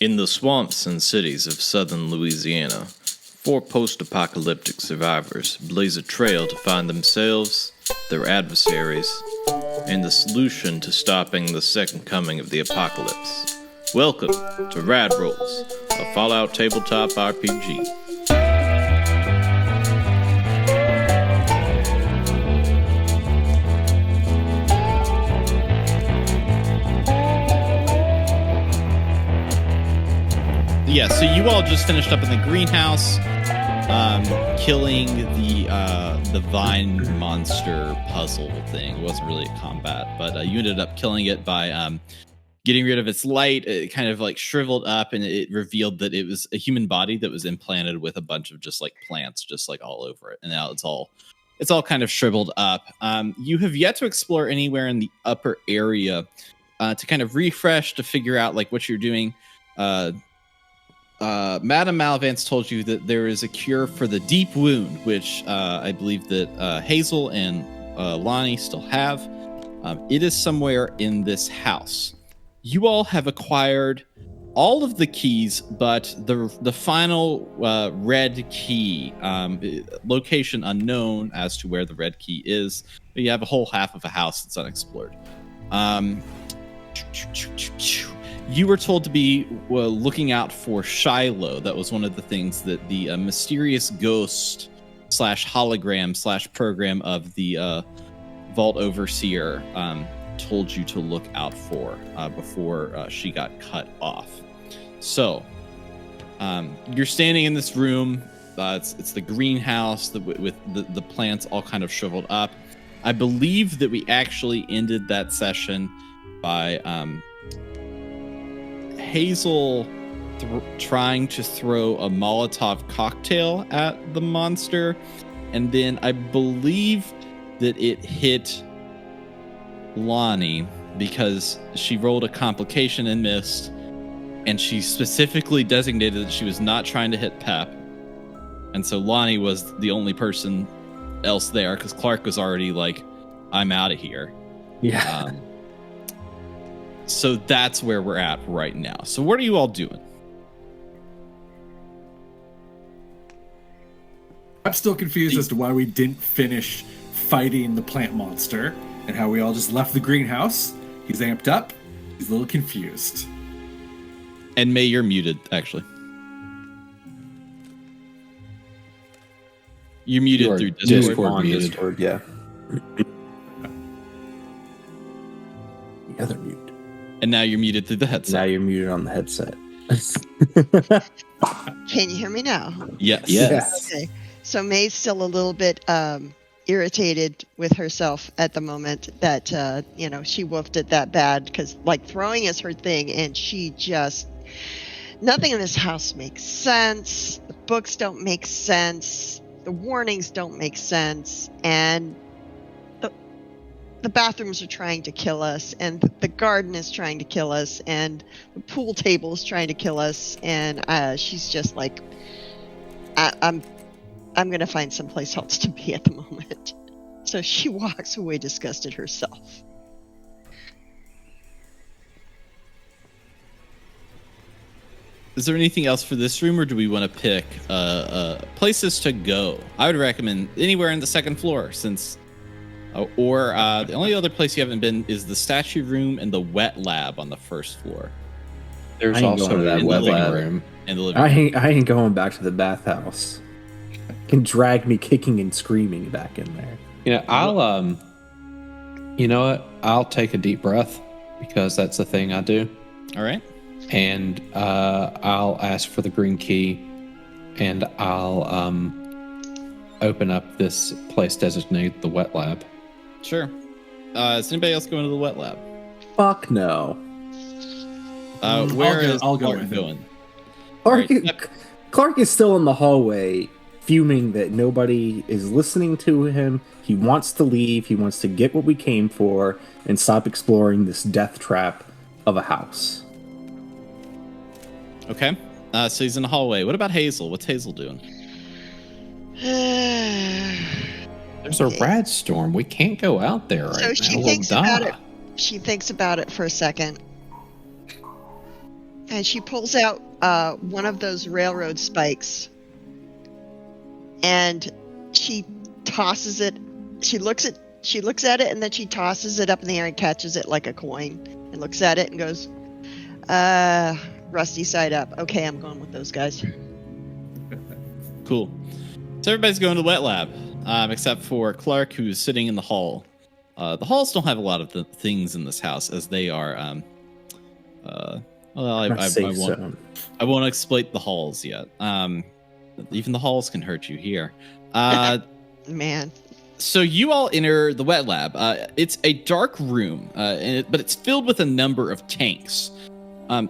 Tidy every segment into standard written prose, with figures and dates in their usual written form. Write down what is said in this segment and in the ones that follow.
In the swamps and cities of southern Louisiana, 4 post-apocalyptic survivors blaze a trail to find themselves, their adversaries, and the solution to stopping the second coming of the apocalypse. Welcome to Rad Rolls, a Fallout tabletop RPG. Yeah, so you all just finished up in the greenhouse, killing the vine monster puzzle thing. It wasn't really a combat, but you ended up killing it by getting rid of its light. It kind of like shriveled up, and it revealed that it was a human body that was implanted with a bunch of just like plants, just like all over it. And now it's all kind of shriveled up. You have yet to explore anywhere in the upper area to kind of refresh, to figure out like what you're doing. Madame Malavance told you that there is a cure for the deep wound, which I believe that Hazel and Lonnie still have. It is somewhere in this house. You all have acquired all of the keys, but the final red key, location unknown as to where the red key is, but you have a whole half of a house that's unexplored. You were told to be looking out for Shiloh. That was one of the things that the mysterious ghost / hologram / program of the Vault Overseer told you to look out for before she got cut off. So you're standing in this room. It's the greenhouse with the plants all kind of shriveled up. I believe that we actually ended that session by Hazel trying to throw a Molotov cocktail at the monster, and then I believe that it hit Lonnie because she rolled a complication and missed, and she specifically designated that she was not trying to hit Pep, and so Lonnie was the only person else there because Clark was already like, I'm out of here. Yeah. So that's where we're at right now. So what are you all doing? I'm still confused as to why we didn't finish fighting the plant monster and how we all just left the greenhouse. He's amped up. He's a little confused. And May, you're muted, actually. You're muted through Discord. Discord, yeah. The other mute. And now you're muted through the headset. Now you're muted on the headset. Can you hear me now? Yes. Okay. So May's still a little bit irritated with herself at the moment that, she woofed it that bad because, like, throwing is her thing, and she just... Nothing in this house makes sense. The books don't make sense. The warnings don't make sense. And the bathrooms are trying to kill us, and the garden is trying to kill us, and the pool table is trying to kill us, and she's just like, I'm gonna find someplace else to be at the moment. So she walks away disgusted herself. Is there anything else for this room, or do we want to pick places to go? I would recommend anywhere in the second floor, since... the only other place you haven't been is the statue room and the wet lab on the first floor. There's also that wet lab room. And the living room. I ain't going back to the bathhouse. Can drag me kicking and screaming back in there. You know what? I'll take a deep breath because that's the thing I do. All right. And I'll ask for the green key, and I'll open up this place designated the wet lab. Sure. Is anybody else going to the wet lab? Fuck no. Where is I'll go Clark going? Clark is still in the hallway, fuming that nobody is listening to him. He wants to leave. He wants to get what we came for and stop exploring this death trap of a house. Okay. So he's in the hallway. What about Hazel? What's Hazel doing? There's a rad storm. We can't go out there right now. So she thinks about it. She thinks about it for a second. And she pulls out one of those railroad spikes, and she tosses it. She looks at it, and then she tosses it up in the air and catches it like a coin, and looks at it and goes, "Rusty side up. Okay, I'm going with those guys." Cool. So everybody's going to the wet lab, except for Clark, who's sitting in the hall. The halls don't have a lot of the things in this house, as they are. I won't exploit the halls yet. Even the halls can hurt you here. Man. So you all enter the wet lab. It's a dark room, but it's filled with a number of tanks.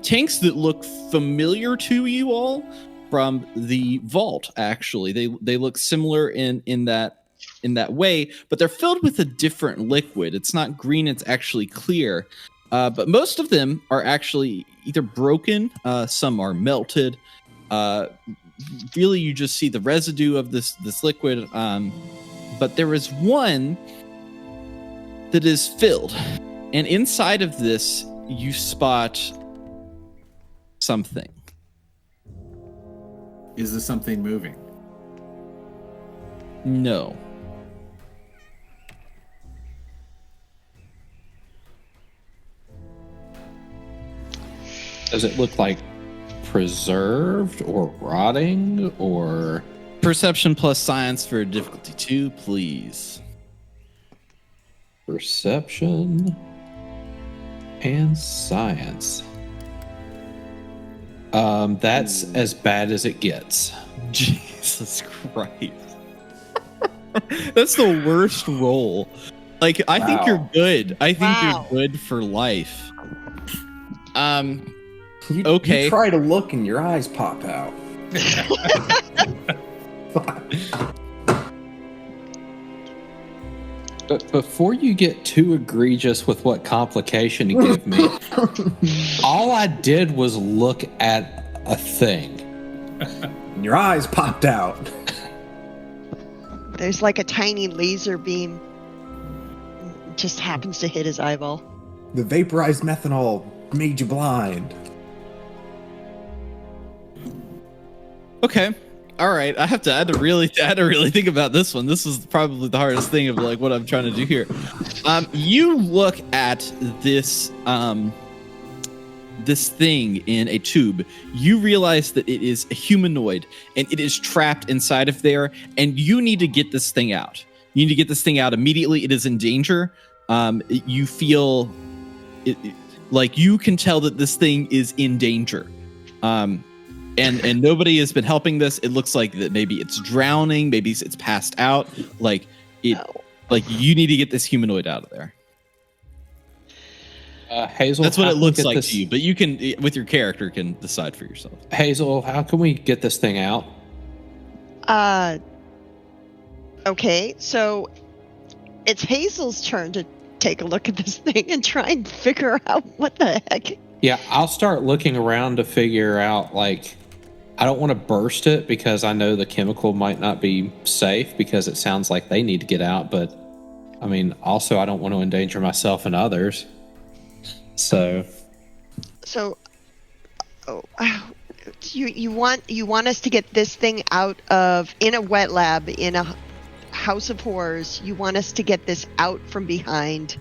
Tanks that look familiar to you all from the vault. Actually, they look similar in that way, but they're filled with a different liquid. It's not green; it's actually clear. But most of them are actually either broken, some are melted. Really, you just see the residue of this liquid. But there is one that is filled, and inside of this, you spot something. Is this something moving? No. Does it look like preserved or rotting or... Perception plus science for difficulty 2, please. Perception and science. That's as bad as it gets. Jesus Christ. That's the worst roll. Like, I think you're good. I think you're good for life. Okay. You try to look and your eyes pop out. But before you get too egregious with what complication you give me, all I did was look at a thing. And your eyes popped out. There's like a tiny laser beam. Just happens to hit his eyeball. The vaporized methanol made you blind. Okay. All right. I had to really think about this one. This is probably the hardest thing of like what I'm trying to do here. You look at this this thing in a tube. You realize that it is a humanoid and it is trapped inside of there, and you need to get this thing out. You need to get this thing out immediately. It is in danger. You feel like you can tell that this thing is in danger. And nobody has been helping this. It looks like that maybe it's drowning, maybe it's passed out. Like you need to get this humanoid out of there. Hazel, that's what it looks like to you, but you can, with your character, can decide for yourself. Hazel, how can we get this thing out? Okay, so it's Hazel's turn to take a look at this thing and try and figure out what the heck. Yeah, I'll start looking around to figure out, like, I don't want to burst it because I know the chemical might not be safe because it sounds like they need to get out, but I mean, also I don't want to endanger myself and others. So you want us to get this thing out of, in a wet lab, in a house of horrors, you want us to get this out from behind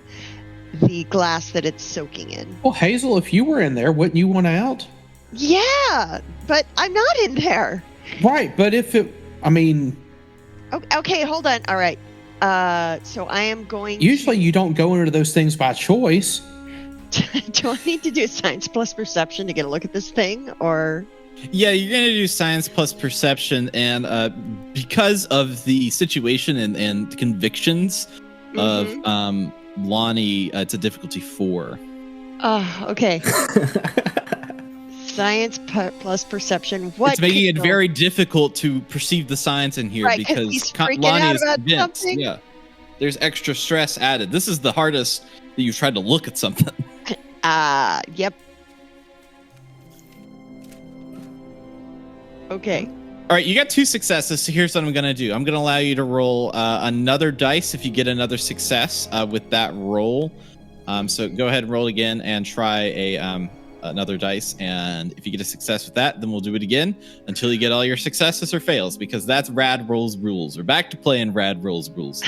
the glass that it's soaking in. Well, Hazel, if you were in there, wouldn't you want out? Yeah, but I'm not in there. Right, but if it, I mean... Okay, hold on. All right. So I am going Usually you don't go into those things by choice. Do I need to do science plus perception to get a look at this thing, or... Yeah, you're going to do science plus perception, and because of the situation and convictions of Lonnie, it's a difficulty 4. Oh, okay. Science plus perception. What? It's making it very difficult to perceive the science in here, right, because Lonnie is convinced. Something? Yeah, there's extra stress added. This is the hardest that you've tried to look at something. Yep. Okay. All right, you got 2 successes, so here's what I'm going to do. I'm going to allow you to roll another dice if you get another success with that roll. So go ahead and roll again and try a another dice, and if you get a success with that, then we'll do it again until you get all your successes or fails, because that's Rad Rolls rules. We're back to playing Rad Rolls rules.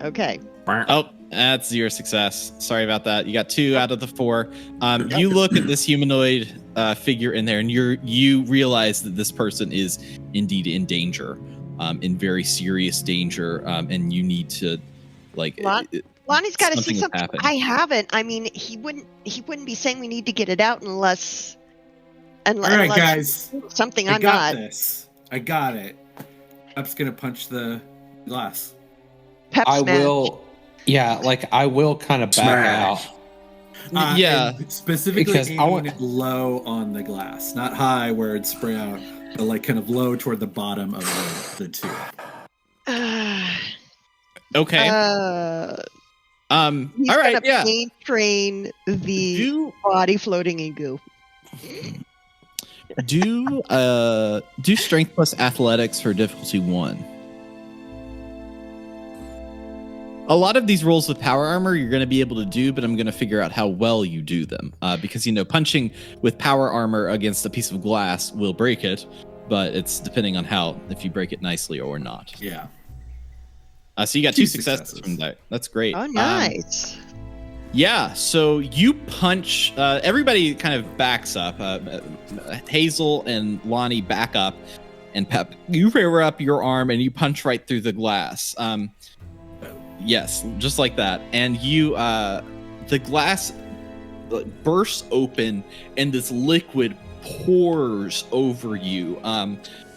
Okay. Oh, that's your success. Sorry about that. You got 2 out of the 4. You look at this humanoid figure in there, and you realize that this person is indeed in danger, in very serious danger, and you need to, like. Lonnie's got to see something has something happened. I haven't. I mean, he wouldn't be saying we need to get it out unless. All right, guys. Something I I'm got not. this. I got it. Pep's gonna punch the glass. Pep I smash. will. Yeah, like I will kind of back Smash. out. Yeah. and specifically Because I aiming want- it low on the glass, not high where it'd spray out, but like kind of low toward the bottom of the tube. Okay. He's all right. gonna Yeah. paint train the body floating in goo. Do strength plus athletics for difficulty 1. A lot of these rolls with power armor you're going to be able to do, but I'm going to figure out how well you do them. Because, punching with power armor against a piece of glass will break it, but it's depending on if you break it nicely or not. Yeah. So you got 2 successes from that. That's great. Oh, nice. Yeah, so you punch. Everybody kind of backs up. Hazel and Lonnie back up, and Pep, you rear up your arm and you punch right through the glass. Yes, just like that. And the glass bursts open, and this liquid pours over you.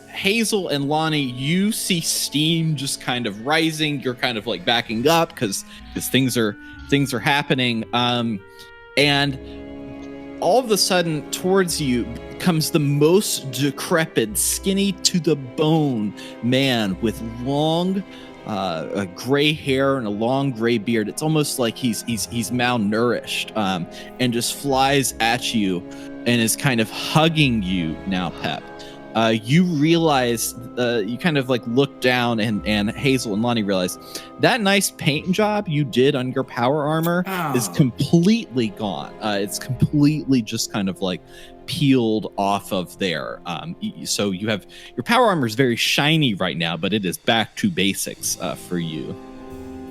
Hazel and Lonnie, you see steam just kind of rising. You're kind of like backing up because things are happening. And all of a sudden, towards you comes the most decrepit, skinny to the bone man with long gray hair and a long gray beard. It's almost like he's malnourished, and just flies at you and is kind of hugging you now, Pep. You realize, you kind of like look down, and Hazel and Lonnie realize that nice paint job you did on your power armor is completely gone. It's completely just kind of like peeled off of there. So you have your power armor is very shiny right now, but it is back to basics for you.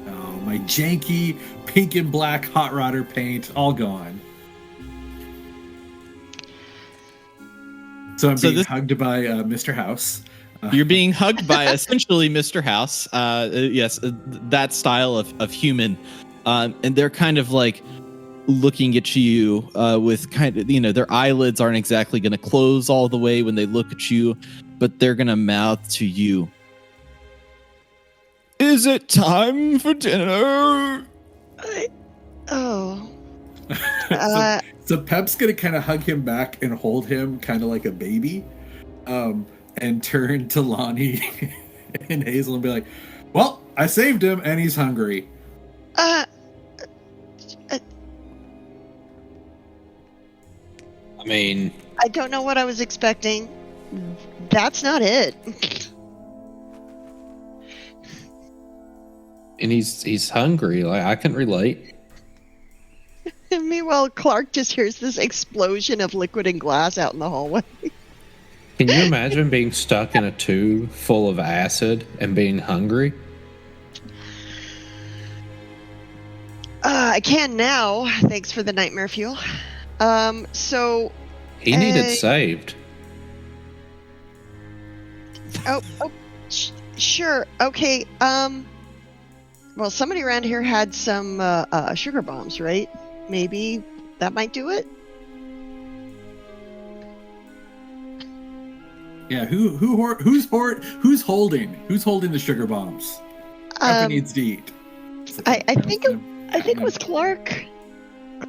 Oh, my janky pink and black hot rodder paint, all gone. So I'm being hugged by Mr. House. You're being hugged by essentially Mr. House. Yes, that style of human. And they're kind of like looking at you with kind of, their eyelids aren't exactly going to close all the way when they look at you, but they're going to mouth to you, "Is it time for dinner?" So Pep's gonna kind of hug him back and hold him kind of like a baby, and turn to Lonnie and Hazel and be like, "Well, I saved him and he's hungry." I mean, I don't know what I was expecting. That's not it. and he's hungry. Like I can relate. And meanwhile, Clark just hears this explosion of liquid and glass out in the hallway. Can you imagine being stuck in a tube full of acid and being hungry? I can now. Thanks for the nightmare fuel. So He needed saved. Sure. Okay. Well, somebody around here had some sugar bombs, right? Maybe that might do it. Yeah, who's holding the sugar bombs? Peppa needs to eat. I think it was Clark.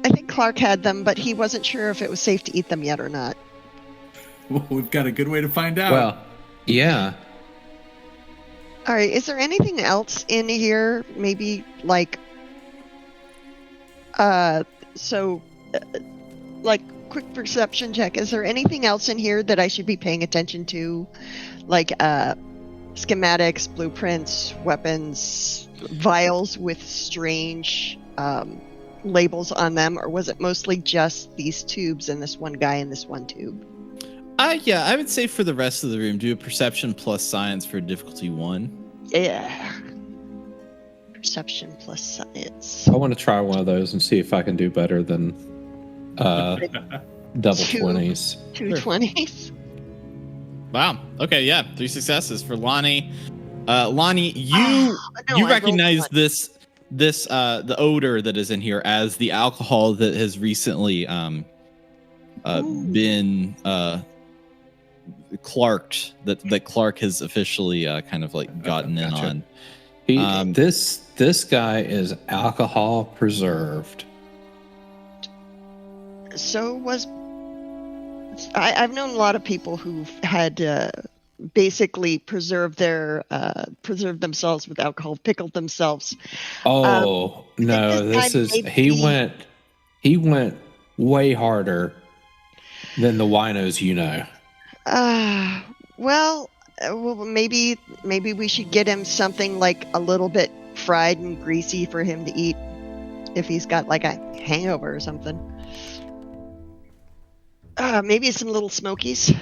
I think Clark had them, but he wasn't sure if it was safe to eat them yet or not. Well, we've got a good way to find out. Well, yeah. All right. Is there anything else in here? Maybe like, like quick perception check. Is there anything else in here that I should be paying attention to? Like, schematics, blueprints, weapons, vials with strange, labels on them, or was it mostly just these tubes and this one guy in this one tube? Yeah, I would say for the rest of the room, do a perception plus science for difficulty 1. Yeah. Perception plus science. I want to try one of those and see if I can do better than double 20s. 2 20s. Wow. Okay, yeah. 3 successes for Lonnie. Lonnie, you recognize the odor that is in here as the alcohol that has recently been Clarked, that Clark has officially kind of like gotten in on. This guy is alcohol preserved. So I've known a lot of people who've had basically preserved themselves with alcohol, pickled themselves. Oh no, he went way harder than the winos, you know. Well, maybe we should get him something like a little bit fried and greasy for him to eat if he's got like a hangover or something. Maybe some little smokies.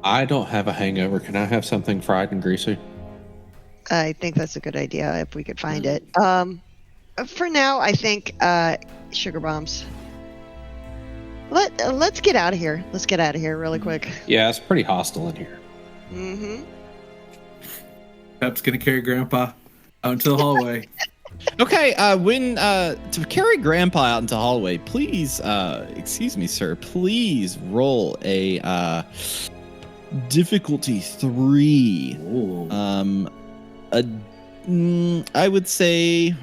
I don't have a hangover. Can I have something fried and greasy? I think that's a good idea if we could find it. For now, I think sugar bombs. Let's get out of here. Let's get out of here really quick. Yeah, it's pretty hostile in here. Mm-hmm. Pep's gonna carry Grandpa out into the hallway. Okay, when to carry Grandpa out into the hallway, please, excuse me, sir, please roll a difficulty 3. Ooh. I would say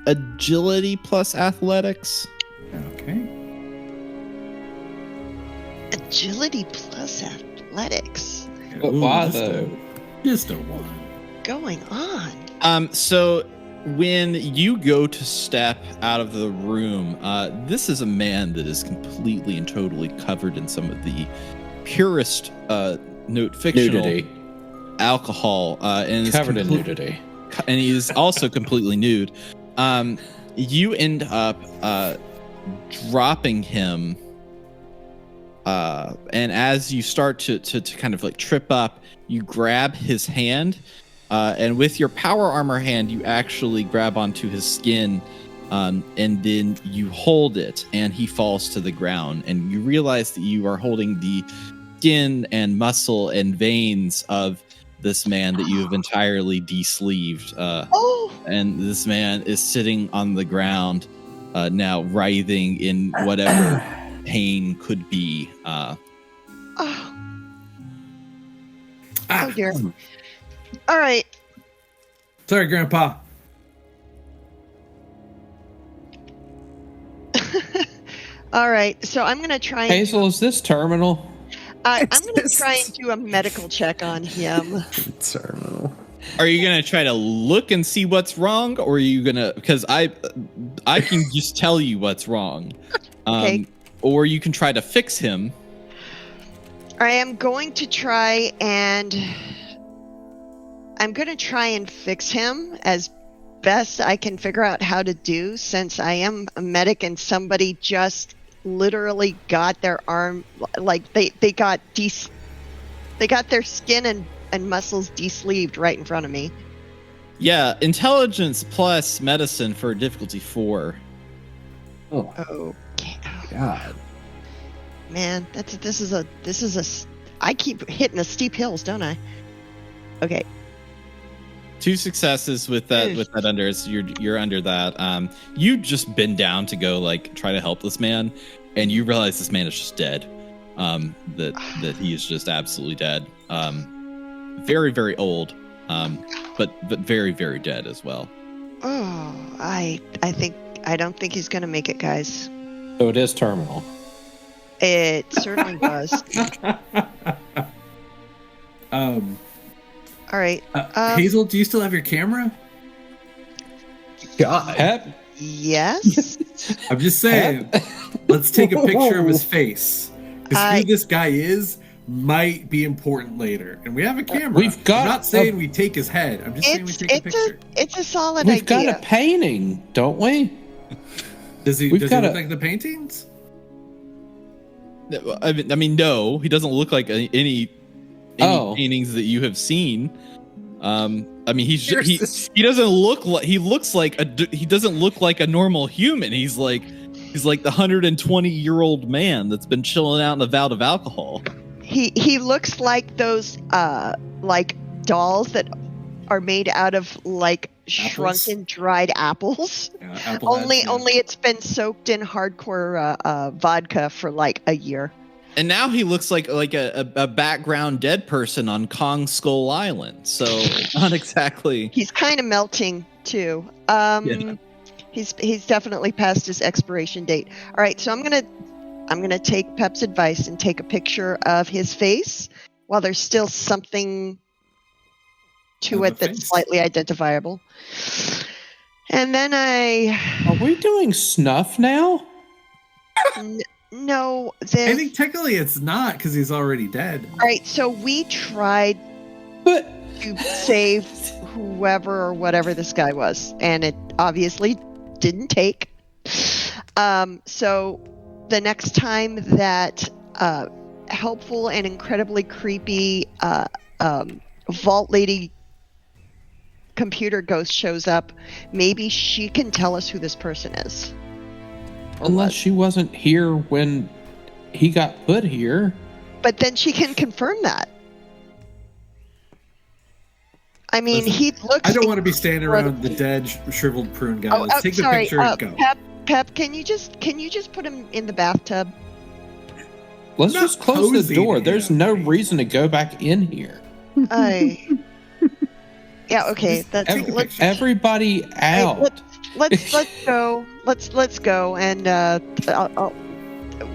agility plus athletics. Okay. Agility plus athletics. But why though? Just a 1. Going on. So when you go to step out of the room, this is a man that is completely and totally covered in some of the purest fictional Nudity. Alcohol, and is Covered in nudity. and he is also completely nude. You end up dropping him, and as you start to kind of like trip up, you grab his hand, and with your power armor hand, you actually grab onto his skin, and then you hold it, and he falls to the ground, and you realize that you are holding the skin and muscle and veins of this man that you have entirely de-sleeved, and this man is sitting on the ground now, writhing in whatever pain could be. Oh dear. All right. Sorry, Grandpa. All right. So I'm gonna try. Hazel, is this terminal? I'm gonna try and do a medical check on him. Terminal. Are you gonna try to look and see what's wrong, or are you gonna? Because I can just tell you what's wrong. Okay. Or you can try to fix him. I am going to try and fix him as best I can figure out how to do, since I am a medic and somebody just literally got their arm, like they got their skin and muscles de-sleeved right in front of me. Yeah, intelligence plus medicine for difficulty 4. Oh, Okay. God. Man, this is a I keep hitting the steep hills, don't I? Okay. 2 successes with that under. So you're under that. You just bend down to go like try to help this man, and you realize this man is just dead. That he is just absolutely dead. Very, very old. But very, very dead as well. Oh, I don't think he's gonna make it, guys. So it is terminal. It certainly was. All right. Hazel, do you still have your camera? God. Pep, Yes. I'm just saying. Let's take a picture of his face. Because who this guy is might be important later. And we have a camera. We've got I'm not saying we take his head. I'm just saying we take a picture. It's a solid We've idea. got a painting, don't we? Does he look like the paintings? I mean, no, he doesn't look like any paintings that you have seen. I mean, he doesn't look like he doesn't look like a normal human. He's like the 120-year-old man that's been chilling out in a vat of alcohol. He looks like those like dolls that are made out of like shrunken dried apples. Yeah, only it's been soaked in hardcore vodka for like a year. And now he looks like a background dead person on Kong Skull Island. So not exactly. He's kind of melting too. Yeah. He's definitely past his expiration date. All right, so I'm gonna take Pep's advice and take a picture of his face while there's still something to it that's slightly identifiable. And then Are we doing snuff now? No, I think technically it's not because he's already dead. All right, so we tried to save whoever or whatever this guy was, and it obviously didn't take. So the next time that helpful and incredibly creepy vault lady computer ghost shows up, maybe she can tell us who this person is. Unless she wasn't here when he got put here. But then she can confirm that. I mean, he looks... I don't want to be standing around the dead, shriveled prune guy. Let's take the picture and go. Pep, can you just put him in the bathtub? Let's just close the door. There's no reason to go back in here. Yeah, okay. Everybody out. Let's go. Let's go, and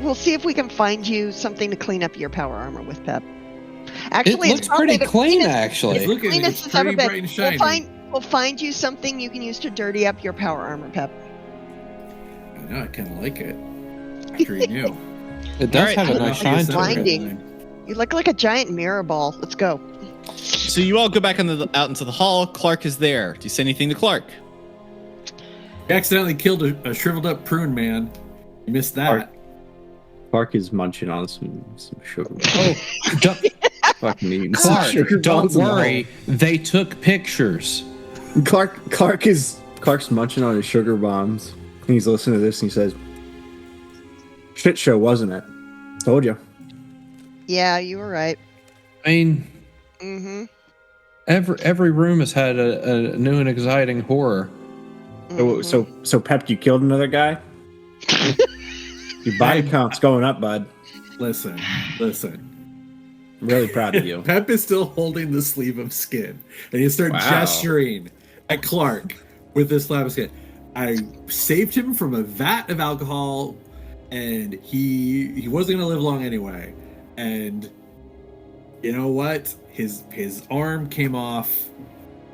we'll see if we can find you something to clean up your power armor with, Pep. Actually, it looks pretty clean. Actually, it's the cleanest it's ever been. We'll find you something you can use to dirty up your power armor, Pep. I know, I kind of like it. After you knew. It does have a nice shine to it. Blinding. You look like a giant mirror ball. Let's go. So you all go back out into the hall. Clark is there. Do you say anything to Clark? You accidentally killed a shriveled up prune man. You missed that. Clark is munching on some sugar. Oh, Clark, don't worry. They took pictures. Clark's munching on his sugar bombs. And he's listening to this and he says, "Shit show, wasn't it? Told you." Yeah, you were right. I mean, every room has had a new and exciting horror. So Pep, you killed another guy? Your body count's going up, bud. Listen. I'm really proud of you. Pep is still holding the sleeve of skin, and he starts gesturing at Clark with this slab of skin. I saved him from a vat of alcohol, and he wasn't going to live long anyway. And you know what? His arm came off.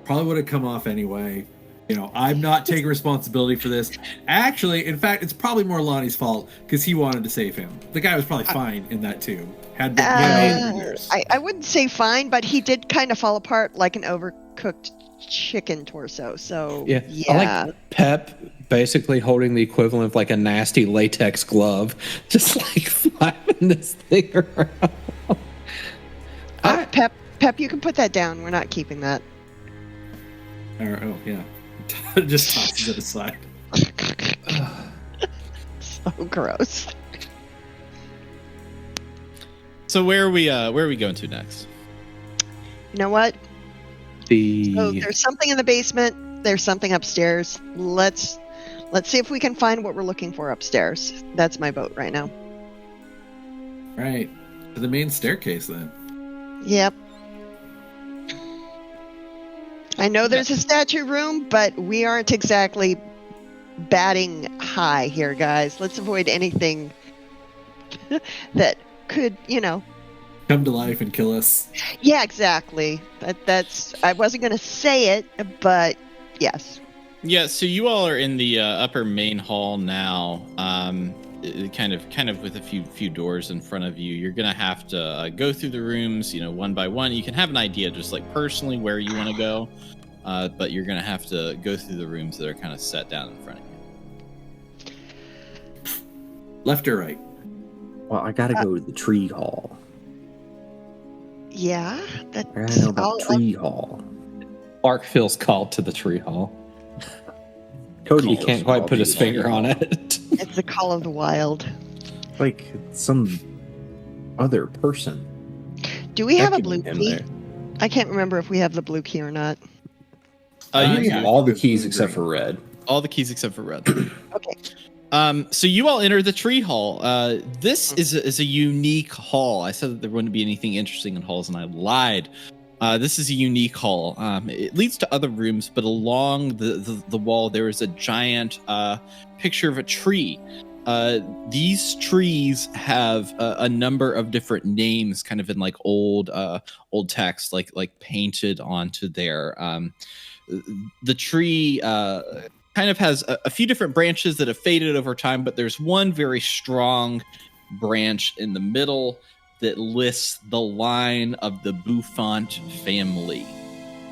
Probably would have come off anyway. You know, I'm not taking responsibility for this. Actually, in fact, it's probably more Lonnie's fault because he wanted to save him. The guy was probably fine in that too. Had been years. I wouldn't say fine, but he did kind of fall apart like an overcooked chicken torso. So yeah. I like Pep basically holding the equivalent of like a nasty latex glove, just like flapping this thing around. Pep, you can put that down. We're not keeping that. Oh yeah. Just tosses it aside. So gross. So where are we going to next? You know what? So there's something in the basement. There's something upstairs. Let's see if we can find what we're looking for upstairs. That's my vote right now. Right. To the main staircase then. Yep. I know there's a statue room, but we aren't exactly batting high here, guys. Let's avoid anything that could, come to life and kill us. Yeah, exactly. That's. I wasn't going to say it, but yes. Yeah. So you all are in the upper main hall now. kind of with a few doors in front of you. You're gonna have to go through the rooms, one by one. You can have an idea just like personally where you want to go, but you're gonna have to go through the rooms that are kind of set down in front of you. Left or right? Well, I gotta go to the tree hall. Yeah, I gotta know about tree hall. Clark feels called to the tree hall. Cody He can't quite put his finger on it. It's the call of the wild. Like some other person. Do we have a blue in key? there. I can't remember if we have the blue key or not. You have all the keys except for red. All the keys except for red. Okay. So you all enter the tree hall. This is a unique hall. I said that there wouldn't be anything interesting in halls, and I lied. This is a unique hall. It leads to other rooms, but along the wall there is a giant picture of a tree. These trees have a number of different names, kind of in like old text, like painted onto there. The tree kind of has a few different branches that have faded over time, but there's one very strong branch in the middle that lists the line of the Beaufont family.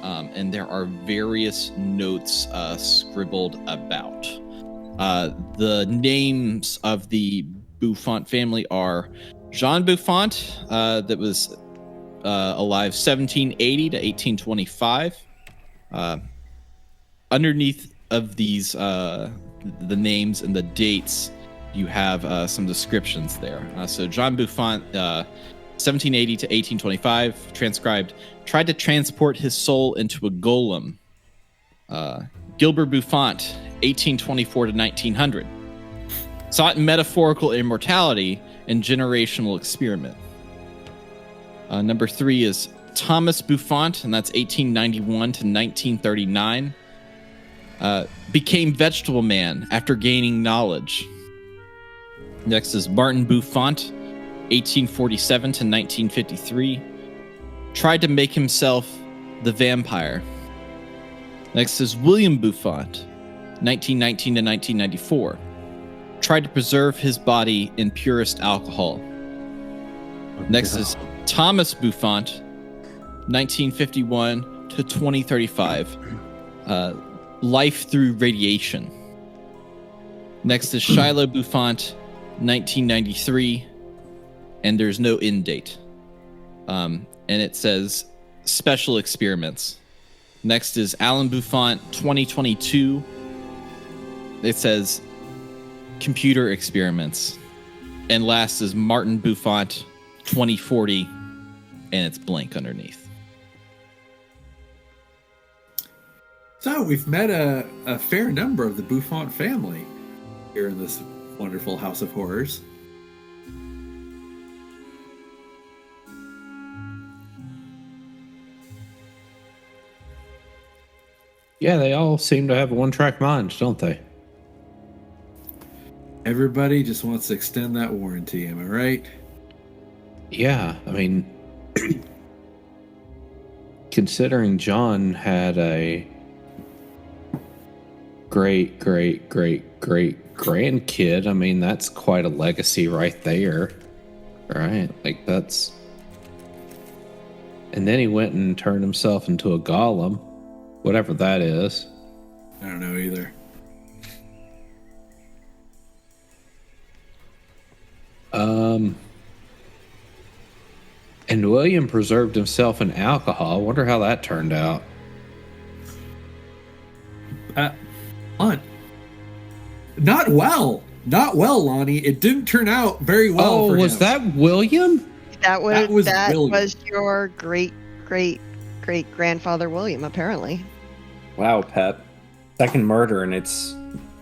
And there are various notes scribbled about. The names of the Beaufont family are Jean Beaufont, that was alive 1780 to 1825. Underneath of these, the names and the dates, you have some descriptions there. So Jean Beaufont, 1780 to 1825, transcribed, tried to transport his soul into a golem. Gilbert Beaufont, 1824 to 1900, sought metaphorical immortality and generational experiment. Number 3 is Thomas Beaufont, and that's 1891 to 1939. Became vegetable man after gaining knowledge. Next is Martin Beaufont, 1847 to 1953. Tried to make himself the vampire. Next is William Beaufont, 1919 to 1994. Tried to preserve his body in purest alcohol. Next is Thomas Beaufont, 1951 to 2035. Life through radiation. Next is Shiloh Beaufont, 1993, and there's no end date. And it says special experiments. Next is Alan Beaufont, 2022. It says computer experiments. And last is Martin Beaufont, 2040, and it's blank underneath. So we've met a fair number of the Beaufont family here in this wonderful House of Horrors. Yeah, they all seem to have one-track minds, don't they? Everybody just wants to extend that warranty, am I right? Yeah, I mean, considering John had a great grandkid, I mean, that's quite a legacy right there, right? Like, that's... And then he went and turned himself into a golem, whatever that is. I don't know either. And William preserved himself in alcohol. Wonder how that turned out. Not well, Lonnie. It didn't turn out very well. Oh, for was him. that William? That was William. was your great grandfather William, apparently. Wow, Pep. Second murder, and it's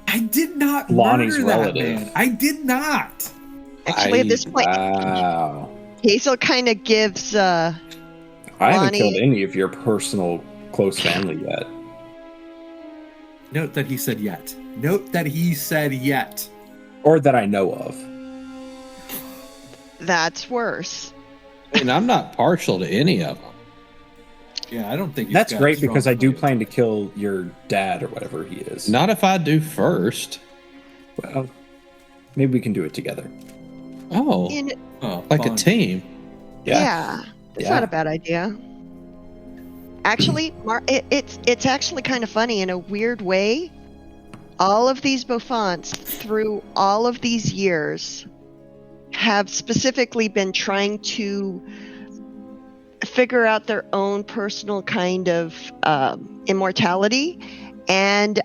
I did not Lonnie's murder that relative. man. I did not. Actually, at this point, wow. Hazel kind of gives I haven't Lonnie- killed any of your personal close family yet. Note that he said yet. Note that he said yet. Or that I know of. that's worse. I mean, I'm not partial to any of them. Yeah, I don't think you've That's got great strong because I do motive. plan to kill your dad or whatever he is. Not if I do first. Well, Maybe we can do it together. Oh, like a fun. team. Yeah, it's not a bad idea. Actually, it's actually kind of funny in a weird way. All of these Beaufonts through all of these years have specifically been trying to figure out their own personal kind of immortality, and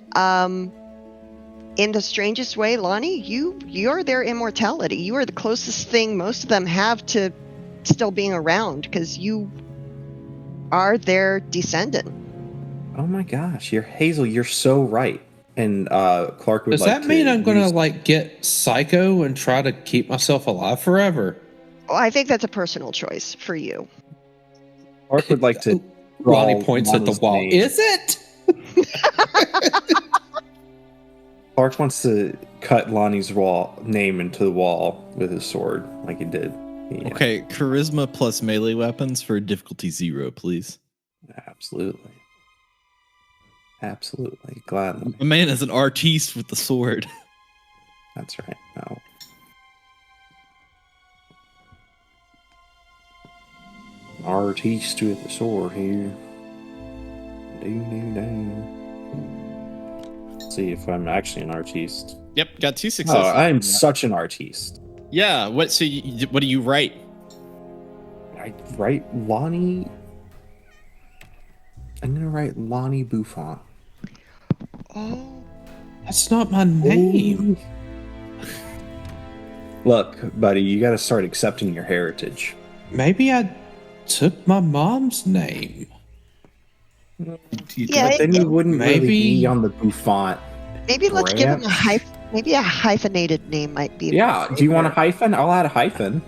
in the strangest way, Lonnie, you're their immortality. You are the closest thing most of them have to still being around, because you are their descendant. Oh my gosh, Hazel, you're so right. And Clark would Does like that mean I'm going to use- like get psycho and try to keep myself alive forever? Oh, I think that's a personal choice for you. Clark would like to draw Lonnie points at the Lonnie's wall. name. Is it? Clark wants to cut Lonnie's name into the wall with his sword, like he did. Okay, charisma plus melee weapons for difficulty 0, please. Absolutely. Gladly. The man is an artiste with the sword. That's right. No. Artiste with the sword here. Let's see if I'm actually an artiste. Yep, got 2 successes. Oh, I am such an artiste. Yeah, what do you write? I write Lonnie. I'm gonna write Lonnie Beaufont. Oh, That's not my name. Look, buddy, you gotta start accepting your heritage. Maybe I took my mom's name. Yeah, But then you wouldn't really maybe- be on the Beaufont. maybe let's give him a branch. maybe a hyphenated name might be. Yeah, do you want a hyphen? I'll add a hyphen.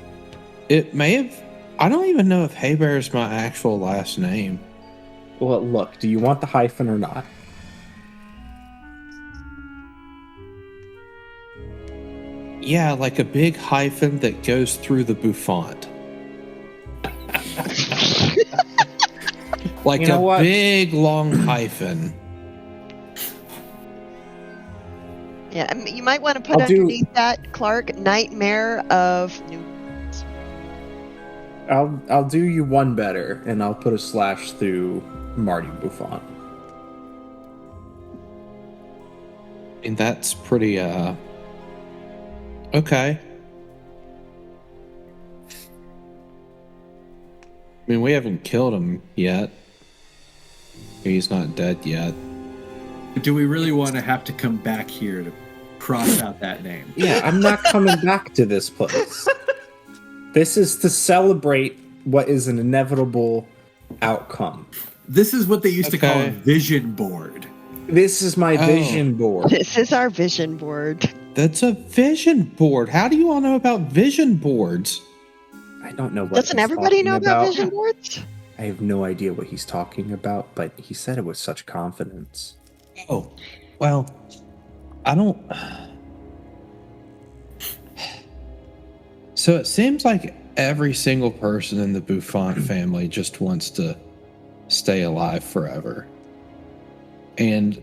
It may have. I don't even know if Haybear is my actual last name. Well, look, do you want the hyphen or not? Yeah, like a big hyphen that goes through the Beaufont. Like You know a what? big long hyphen. Yeah, you might want to put I'll do- underneath that, Clark, Nightmare of New. I'll do you one better, and I'll put a slash through Marty Beaufont. And that's pretty okay. I mean, we haven't killed him yet. He's not dead yet. Do we really want to have to come back here to cross out that name? Yeah, I'm not coming back to this place. This is to celebrate what is an inevitable outcome. This is what they used to call a Okay. vision board. This is my Oh. vision board. This is our vision board. That's a vision board. How do you all know about vision boards? I don't know what Doesn't he's everybody talking know about vision boards? I have no idea what he's talking about, but he said it with such confidence. Oh, well, I don't. So it seems like every single person in the Beaufont family just wants to stay alive forever. And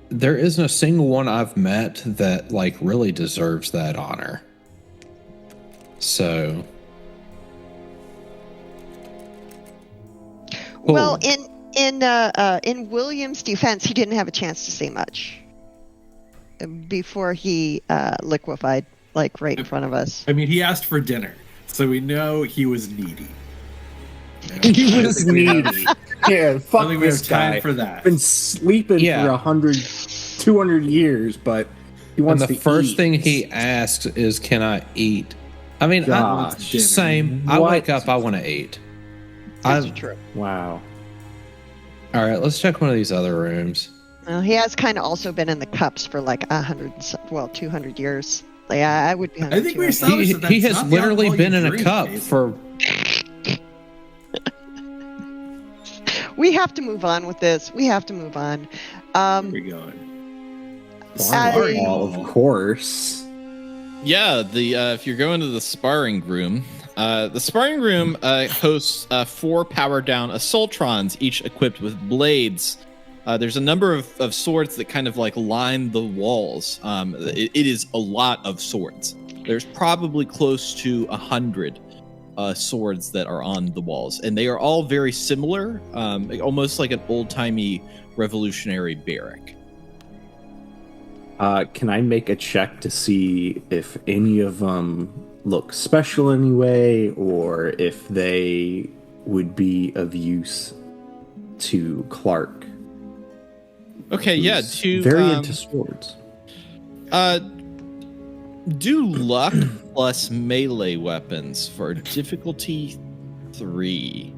there isn't a single one I've met that like really deserves that honor. So Well, in William's defense, he didn't have a chance to say much before he liquefied, like right in front of us. I mean, he asked for dinner, so we know he was needy. He was needy. Yeah, I fuck think we this have time guy. for that. Been sleeping Yeah. for 100, 200 years, but he and wants the to first eat. thing he asks is, "Can I eat?" I mean, Gosh. same. I What? wake up, I want to eat. That's true. Wow. All right, let's check one of these other rooms. Well, he has kind of also been in the cups for like 200 years. Like, I would be. I think we 200. established that He that's has not the literally alcohol been you in a drink, cup Hazel. for. We have to move on with this. We have to move on. Where we going? Fireball, of course. Yeah, if you're going to the sparring room, hosts 4 powered down assaultrons, each equipped with blades. There's a number of swords that kind of like line the walls. It is a lot of swords. there's probably close to 100 swords that are on the walls, and they are all very similar, almost like an old-timey revolutionary barrack. Can I make a check to see if any of them look special anyway, or if they would be of use to Clark? Okay, yeah, very into swords. Do luck plus melee weapons for difficulty 3.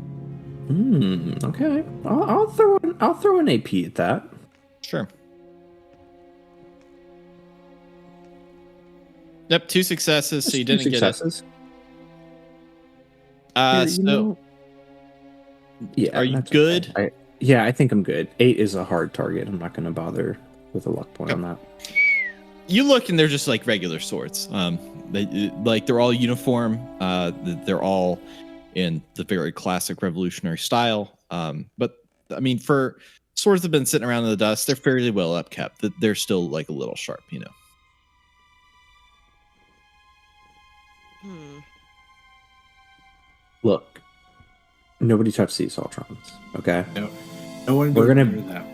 Okay. I'll throw an AP at that. Sure. Yep, 2 successes, so you didn't get it. Yeah. Are you good? Okay. I think I'm good. 8 is a hard target. I'm not going to bother with a luck point on that. You look and they're just like regular swords. They're all uniform. They're all in the very classic revolutionary style. But I mean, for swords that have been sitting around in the dust, they're fairly well upkept. They're still like a little sharp, you know. Look, nobody touched these Ultrons, okay? No one. We're gonna do that.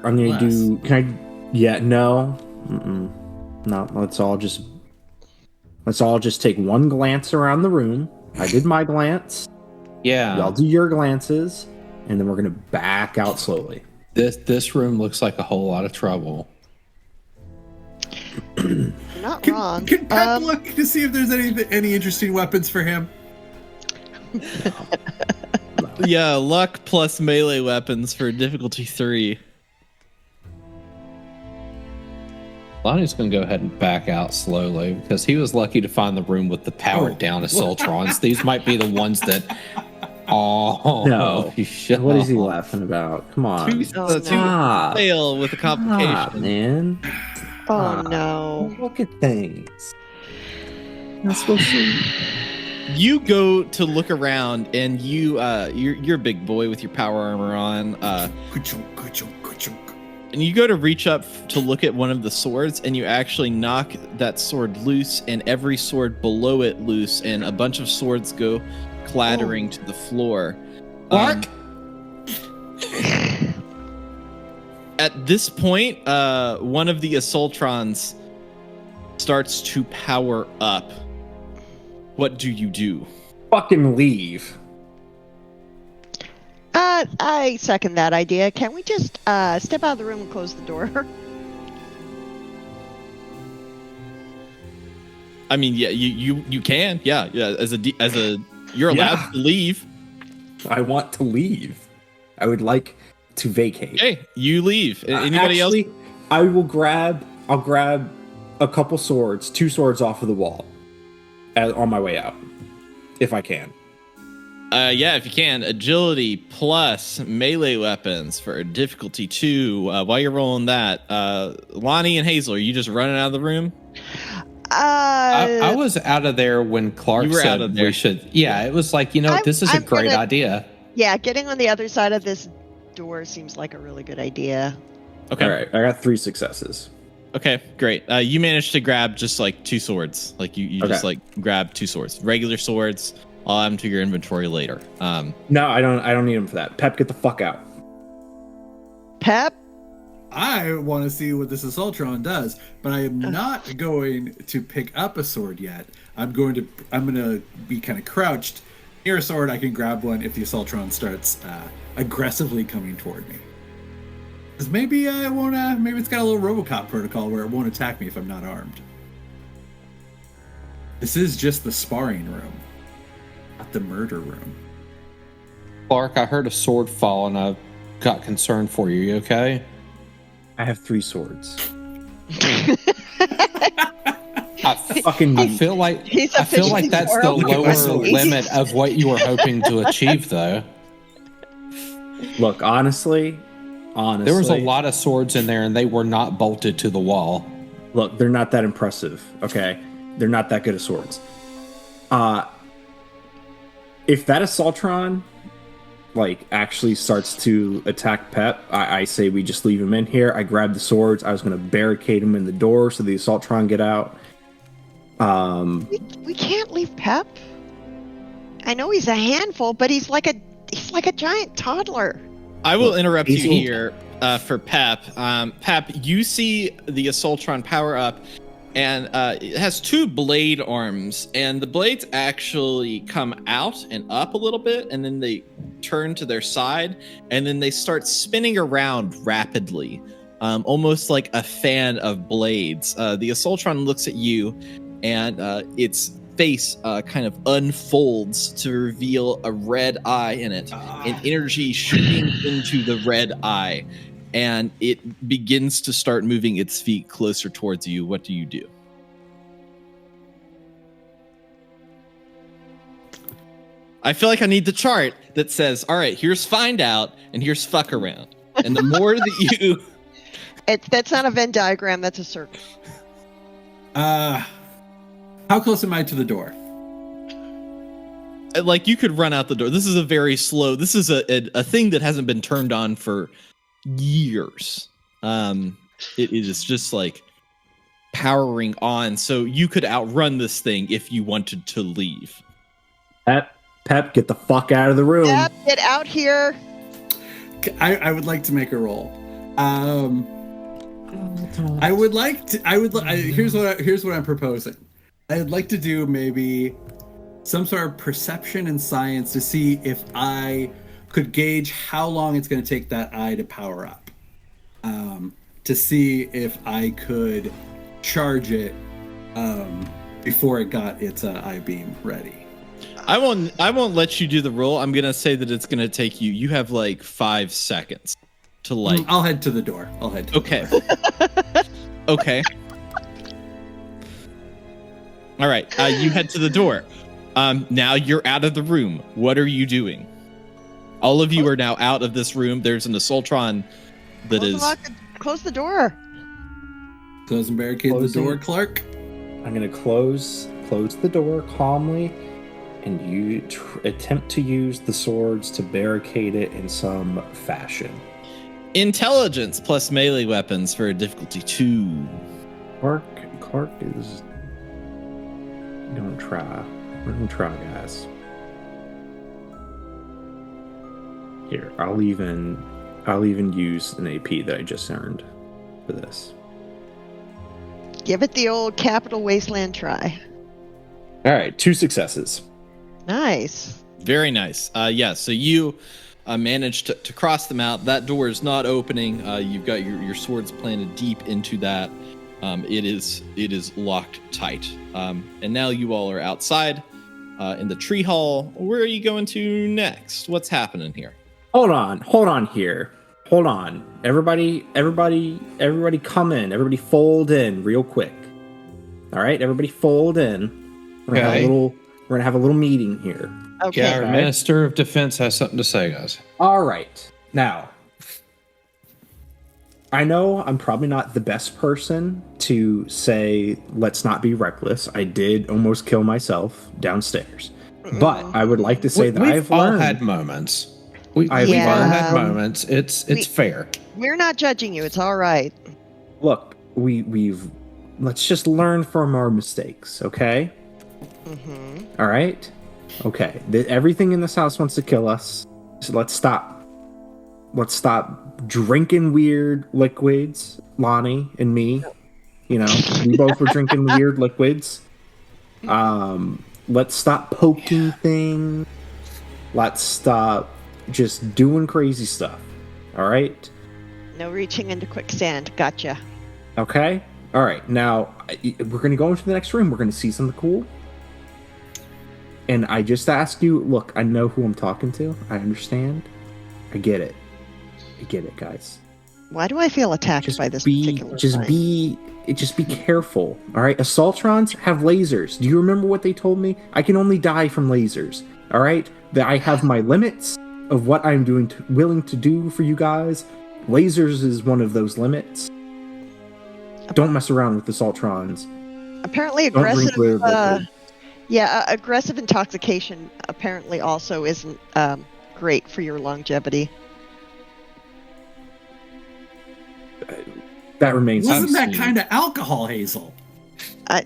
I'm gonna do. Can I? Yeah. No. No. Let's all just take one glance around the room. I did my glance. Yeah. Y'all do your glances, and then we're gonna back out slowly. This room looks like a whole lot of trouble. Not wrong. Can Pep look to see if there's any interesting weapons for him? Yeah, luck plus melee weapons for difficulty 3. Lonnie's going to go ahead and back out slowly because he was lucky to find the room with the powered down Assaultrons. These might be the ones that. Oh no! Shut what is he laughing about? Come on! Fail with a complication, man. Oh no! Look at things. That's supposed to. You go to look around, and you're a big boy with your power armor on. And you go to reach up to look at one of the swords, and you actually knock that sword loose, and every sword below it loose, and a bunch of swords go clattering to the floor. Mark. At this point, one of the Assaultrons starts to power up. What do you do? Fucking leave. I second that idea. Can we just step out of the room and close the door? I mean, yeah, you can, yeah. As a, you're allowed to leave. I want to leave. I would like to vacate. Okay, you leave. Anybody else? I'll grab a couple swords, 2 swords off of the wall, on my way out, if I can. Yeah, if you can. Agility plus melee weapons for difficulty 2. While you're rolling that, Lonnie and Hazel, are you just running out of the room? I was out of there when Clark said we should. Yeah, it was like, this is a great idea. Yeah, getting on the other side of this door seems like a really good idea. Okay. All right, I got 3 successes. Okay, great. You managed to grab just like 2 swords. Like you just like grab 2 swords, regular swords. I'll add them to your inventory later. No, I don't need them for that. Pep, get the fuck out. Pep? I want to see what this Assaultron does, but I am not going to pick up a sword yet. I'm going to be kind of crouched near a sword. I can grab one if the Assaultron starts aggressively coming toward me. Because maybe I won't. Maybe it's got a little RoboCop protocol where it won't attack me if I'm not armed. This is just the sparring room, not the murder room. Clark, I heard a sword fall and I got concerned for you. You okay? I have 3 swords. I feel like that's the lower limit of what you were hoping to achieve, though. Look, honestly, there was a lot of swords in there, and they were not bolted to the wall. Look, they're not that impressive. Okay, they're not that good at swords. If that Assaultron actually starts to attack Pep, I say we just leave him in here. I grab the swords. I was going to barricade him in the door so the Assaultron get out. We can't leave Pep. I know he's a handful, but he's like a giant toddler. I will interrupt you Hazel- here for Pep. Pep, you see the Assaultron power up, and it has 2 blade arms, and the blades actually come out and up a little bit, and then they turn to their side, and then they start spinning around rapidly, almost like a fan of blades. The Assaultron looks at you, and its face kind of unfolds to reveal a red eye in it, and energy shooting into the red eye, and it begins to start moving its feet closer towards you. What do you do? I feel like I need the chart that says, all right, here's find out and here's fuck around. And the more that you... That's not a Venn diagram, that's a circle. How close am I to the door? Like, you could run out the door. This is a very slow... This is a thing that hasn't been turned on for years. It is just like powering on, so you could outrun this thing if you wanted to leave. Pep, get the fuck out of the room. Pep, get out here. I would like to make a roll. I would like to. Here's what I'm proposing. I'd like to do maybe some sort of perception and science to see if I could gauge how long it's going to take that eye to power up. To see if I could charge it before it got its eye beam ready. I won't let you do the roll. I'm gonna say that it's gonna take you. You have like 5 seconds to like. I'll head to the door. Okay. Okay. All right. You head to the door. Now you're out of the room. What are you doing? All of you are now out of this room. There's an Assaultron that is. Close the door. Close and barricade the door, Clark. I'm gonna close the door calmly, and you attempt to use the swords to barricade it in some fashion. Intelligence plus melee weapons for a difficulty 2. Clark is gonna try. We're gonna try, guys. Here, I'll even use an AP that I just earned for this. Give it the old Capital Wasteland try. All right, 2 successes. Nice. Very nice. Yeah, so you managed to cross them out. That door is not opening. You've got your swords planted deep into that. It is locked tight. And now you all are outside in the tree hall. Where are you going to next? What's happening here? Hold on here. Hold on. Everybody come in. Everybody fold in real quick. All right, everybody fold in. We're gonna have a little meeting here. Okay. Yeah, our Minister of Defense has something to say, guys. All right. Now, I know I'm probably not the best person to say let's not be reckless. I did almost kill myself downstairs. But I would like to say that We've I've all learned. had moments. We've all Yeah. had moments. It's fair. We're not judging you. It's all right. Look, let's just learn from our mistakes, okay? Mm-hmm. All right? Okay. Everything in this house wants to kill us. So let's stop. Let's stop drinking weird liquids, Lonnie and me. You know, we both were drinking weird liquids. Let's stop poking things. Let's stop just doing crazy stuff. All right? No reaching into quicksand. Gotcha. Okay? All right. Now, we're going to go into the next room. We're going to see something cool. And I just ask you, look, I know who I'm talking to. I understand. I get it. I get it, guys. Why do I feel attacked by this particular thing? Just be careful. All right? Assaultrons have lasers. Do you remember what they told me? I can only die from lasers. All right? That I have my limits of what I'm willing to do for you guys. Lasers is one of those limits. Don't mess around with Assaultrons. Apparently aggressive. Aggressive intoxication apparently also isn't great for your longevity. That remains. Wasn't that kind of alcohol, Hazel?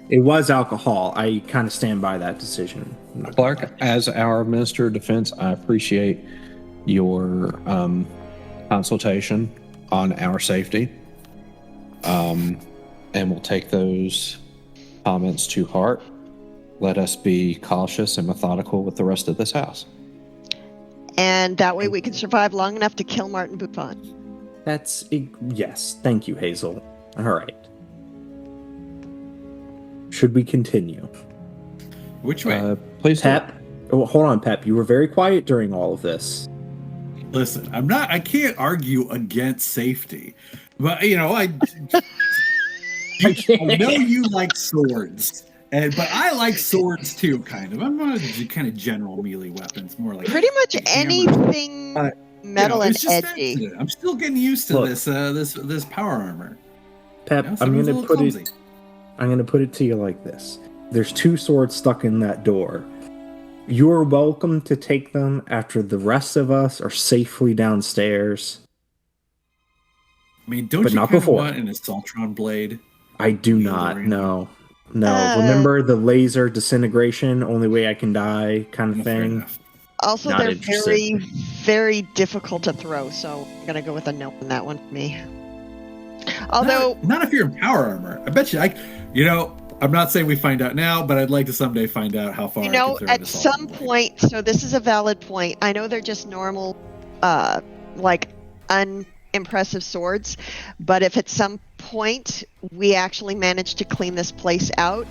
It was alcohol. I kind of stand by that decision. Clark, as our Minister of Defense, I appreciate your consultation on our safety. And we'll take those comments to heart. Let us be cautious and methodical with the rest of this house. And that way we can survive long enough to kill Martin Beaufont. Yes. Thank you, Hazel. All right. Should we continue? Which way? Please, Pep. Oh, hold on, Pep. You were very quiet during all of this. Listen, I can't argue against safety, but I know you like swords, but I like swords too, kind of. I'm not kind of general melee weapons, more like pretty much anything metal and edgy. Accident. I'm still getting used to this power armor. Pep, I'm going to put it to you like this. There's 2 swords stuck in that door. You are welcome to take them after the rest of us are safely downstairs. I mean, don't you want an Assaultron blade? I do not. No. Remember the laser disintegration, only way I can die kind of thing? Also, not they're very, very difficult to throw, so I'm going to go with a no on that one for me. Although... Not if you're in power armor. I bet you, I'm not saying we find out now, but I'd like to someday find out how far I can throw at some point, so this is a valid point. I know they're just normal, unimpressive swords, but if at some point we actually manage to clean this place out,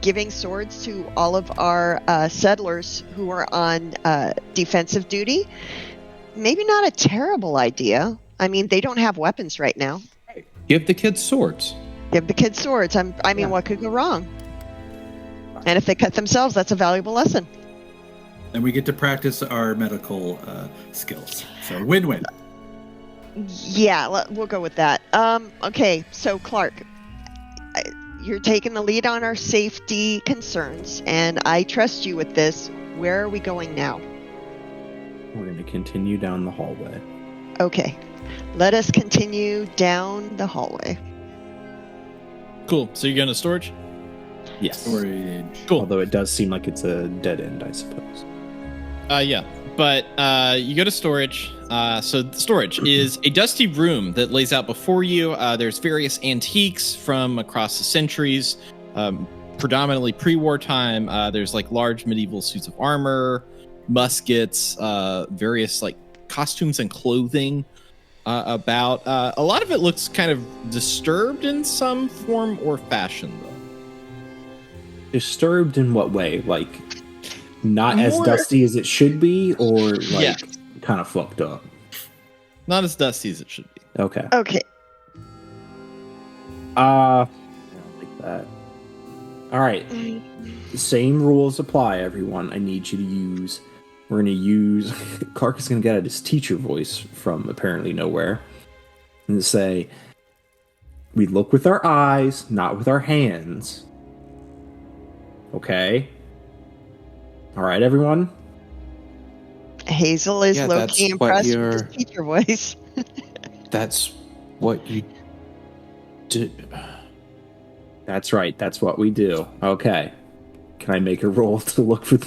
giving swords to all of our settlers who are on defensive duty, maybe not a terrible idea. I mean, they don't have weapons right now. Give the kids swords. Give the kids swords. What could go wrong? And if they cut themselves, that's a valuable lesson. And we get to practice our medical skills. So win-win. Yeah, we'll go with that. Okay, so Clark, you're taking the lead on our safety concerns, and I trust you with this. Where are we going now? We're going to continue down the hallway. Okay, let us continue down the hallway. Cool. So you're going to storage? Yes. Storage. Cool. Although it does seem like it's a dead end, I suppose. Yeah. But you go to storage. So storage is a dusty room that lays out before you. There's various antiques from across the centuries, predominantly pre-war time. There's like large medieval suits of armor, muskets, various like costumes and clothing. About a lot of it looks kind of disturbed in some form or fashion, though. Disturbed in what way? Like not as dusty as it should be, or like kind of fucked up? Not as dusty as it should be. Okay. I don't like that. All right. The same rules apply, everyone. I need you to use. We're going to use... Clark is going to get out his teacher voice from apparently nowhere. And say, we look with our eyes, not with our hands. Okay? All right, everyone? Hazel is low-key impressed with his teacher voice. That's what you do. That's right. That's what we do. Okay. Can I make a roll to look for...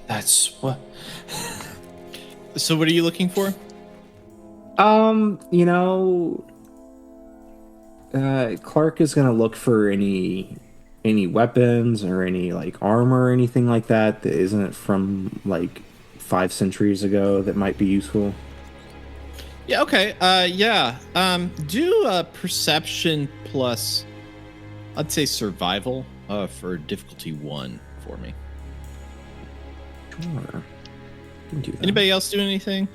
That's what... So what are you looking for? Clark is gonna look for any weapons or any like armor or anything like that isn't from like 5 centuries ago that might be useful. Yeah, okay. Do perception plus, I'd say survival for difficulty 1 for me. Sure. Anybody else doing anything?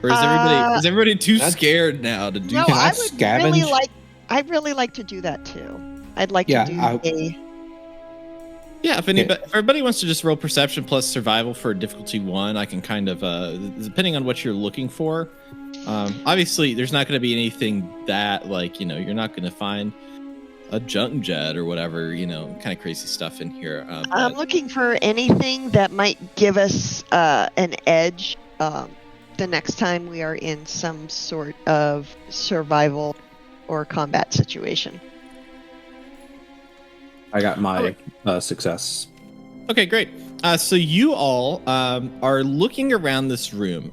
Or is everybody too scared now to do that? Can I would scavenge? I'd really like to do that too. I'd like to do a... Yeah, if everybody wants to just roll perception plus survival for difficulty 1, I can kind of, depending on what you're looking for. Obviously, there's not going to be anything that, like, you're not going to find a junk jet or whatever, kind of crazy stuff in here. I'm looking for anything that might give us an edge the next time we are in some sort of survival or combat situation. I got my success. Okay, great. So you all are looking around this room.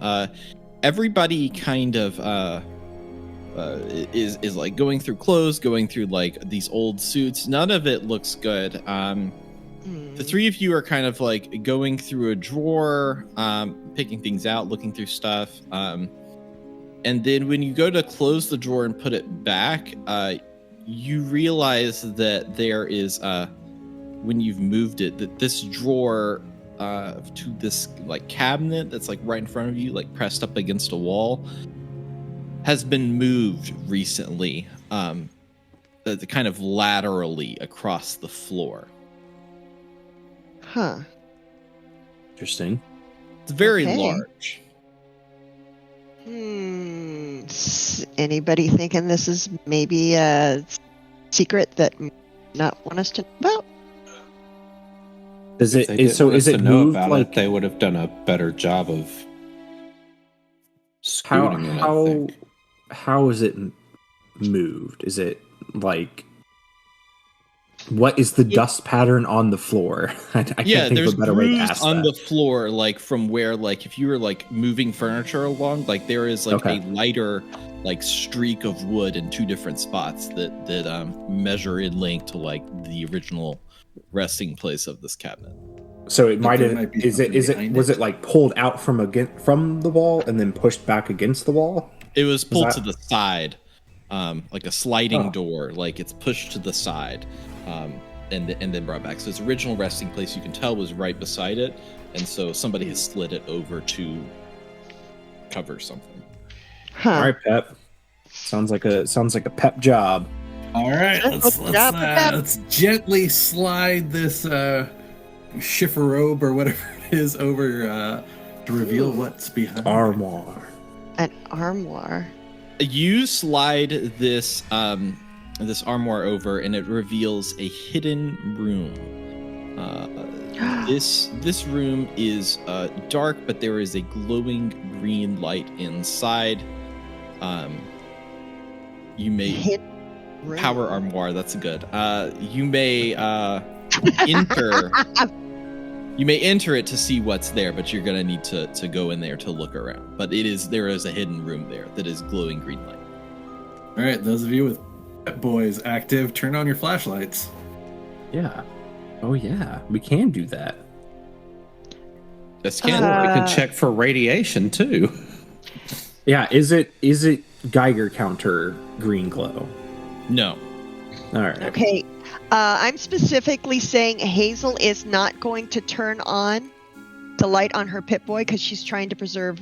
Everybody kind of is like going through clothes, going through like these old suits. None of it looks good. The three of you are kind of like going through a drawer, picking things out, looking through stuff. And then when you go to close the drawer and put it back, you realize that there is, when you've moved it, that this drawer to this like cabinet that's like right in front of you, like pressed up against a wall, has been moved recently, the kind of laterally across the floor. Huh. Interesting. It's very Okay. large. Anybody thinking this is maybe a secret that not want us to know about? Is If they it didn't so? want Is us it to know moved about like it, they would have done a better job of how scooting it, I think. how is it moved? Is it like what is the dust pattern on the floor? I can't think There's of a better way to grooves ask on that. the floor, like from where, like if you were like moving furniture along, like there is like Okay. a lighter like streak of wood in two different spots that measure in length to like the original resting place of this cabinet. So it might there have. might be Is it? something Is it? behind Was it. it like pulled out from the wall and then pushed back against the wall? It was pulled that- to the side, like a sliding Oh. door, like it's pushed to the side, and then brought back. So its original resting place, you can tell, was right beside it, and so somebody has slid it over to cover something. Huh. All right, Pep. Sounds like a Pep job. All right, Let's grab the map. let's gently slide this chifforobe or whatever it is over to reveal what's behind. Armoire. An armoire. You slide this this armoire over, and it reveals a hidden room. This room is dark, but there is a glowing green light inside. You may Hidden room. power armoire. That's good. You may enter. You may enter it to see what's there, but you're gonna need to go in there to look around. But there is a hidden room there that is glowing green light. All right, those of you with Pet Boys active, turn on your flashlights. Yeah. Oh yeah, we can do that. That's can. We could check for radiation too. Yeah. Is it Geiger counter green glow? No. All right. Okay. I'm specifically saying Hazel is not going to turn on the light on her Pip-Boy because she's trying to preserve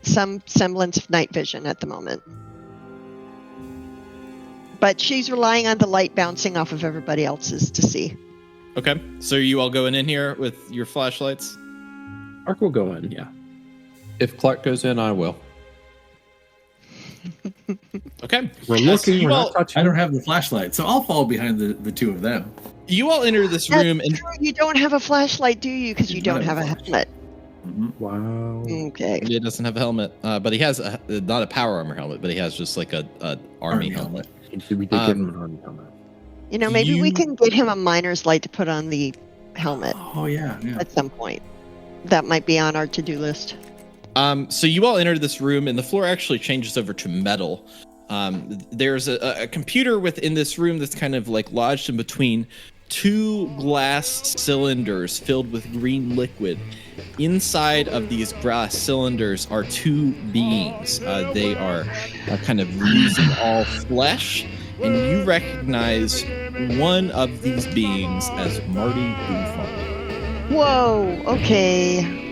some semblance of night vision at the moment. But she's relying on the light bouncing off of everybody else's to see. Okay. So are you all going in here with your flashlights? Mark will go in. Yeah. If Clark goes in, I will. Okay. We're So looking. you We're all- not touching. I don't have the flashlight, so I'll fall behind the two of them. You all enter this room, That's and true, you don't have a flashlight, do you? Because you You don't don't have a have a helmet. Wow. Okay. he doesn't have a helmet, but he has not a power armor helmet, but he has just like a army helmet. We did give him an army helmet. You know, maybe we You- can get him a miner's light to put on the helmet Oh yeah. at some point. That might be on our to-do list. So you all enter this room, and the floor actually changes over to metal. There's a computer within this room that's kind of like lodged in between two glass cylinders filled with green liquid. Inside of these glass cylinders are two beings. They are kind of losing all flesh, and you recognize one of these beings as Marty Beaufont. Whoa, okay.